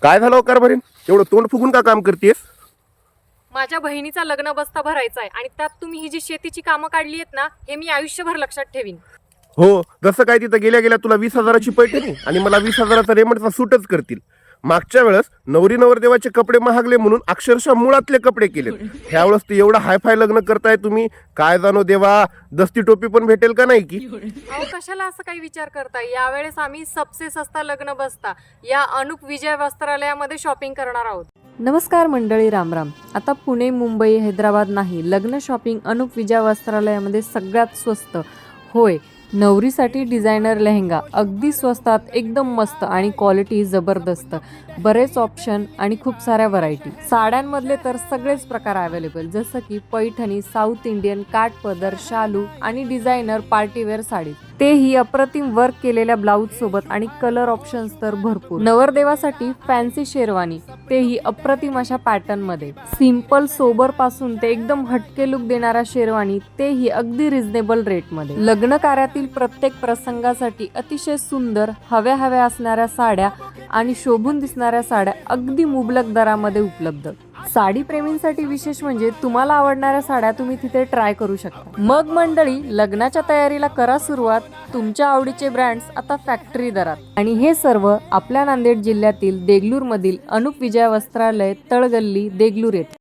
काय झालं कारभारी? एवढं तोंड फुगून का काम करतेस? माझ्या बहिणीचा लग्न बस्ता भरायचा आहे आणि त्यात तुम्ही ही जी शेतीची कामं काढली आहेत ना, हे मी आयुष्यभर लक्षात ठेवीन. हो, जसं काय तिथं गेल्या गेल्या तुला 20,000ची पैठणी आणि मला 20,000चा रेमंडचा सूटच करतील. मागच्या वेळेस नवरी नवरदेवाचे कपडे महागले म्हणून अक्षरशः मुळातले कपडे केलेत. ह्यावेळेस ते एवढं हायफाय लग्न करताय तुम्ही, काय जाणो देवा, दस्ती टोपी पण भेटेल का नाही की? अहो कशाला असं काही विचार करताय? यावेळेस आम्ही सबसे सस्ता लग्न बस्ता या अनुप विजय वस्त्रालयामध्ये शॉपिंग करणार आहोत. नमस्कार मंडळी, रामराम. आता पुणे, मुंबई, हैदराबाद नाही, लग्न शॉपिंग अनुप विजय वस्त्रालयामध्ये सगळ्यात स्वस्त. होय, नवरीसाठी डिझायनर लेहंगा अगदी स्वस्तात, एकदम मस्त आणि क्वालिटी जबरदस्त. बरेच ऑप्शन आणि खूप साऱ्या व्हरायटी. साड्यांमधले तर सगळेच प्रकार अवेलेबल, जसं की पैठणी, साऊथ इंडियन, काठपदर, शालू आणि डिझायनर पार्टीवेअर साडी, तेही अप्रतिम वर्क केलेल्या ब्लाऊज सोबत आणि कलर ऑप्शन्स तर भरपूर. नवरदेवासाठी फॅन्सी शेरवानी, तेही अप्रतिम अशा पॅटर्न मध्ये. सिंपल सोबर पासून ते एकदम हटके लुक देणारा शेरवानी, तेही अगदी रिझनेबल रेट मध्ये. लग्न कार्यातील प्रत्येक प्रसंगासाठी अतिशय सुंदर हव्या हव्या असणाऱ्या साड्या आणि शोभून दिसणाऱ्या साड्या अगदी मुबलक दरामध्ये उपलब्ध. साडी प्रेमींसाठी विशेष म्हणजे तुम्हाला आवडणाऱ्या साड्या तुम्ही तिथे ट्राय करू शकता. मग मंडळी, लग्नाच्या तयारीला करा सुरुवात. तुमच्या आवडीचे ब्रँड्स आता फॅक्टरी दरात. आणि हे सर्व आपल्या नांदेड जिल्ह्यातील देगलूर मधील अनुप विजय वस्त्रालय, तळगल्ली, देगलूर येथे.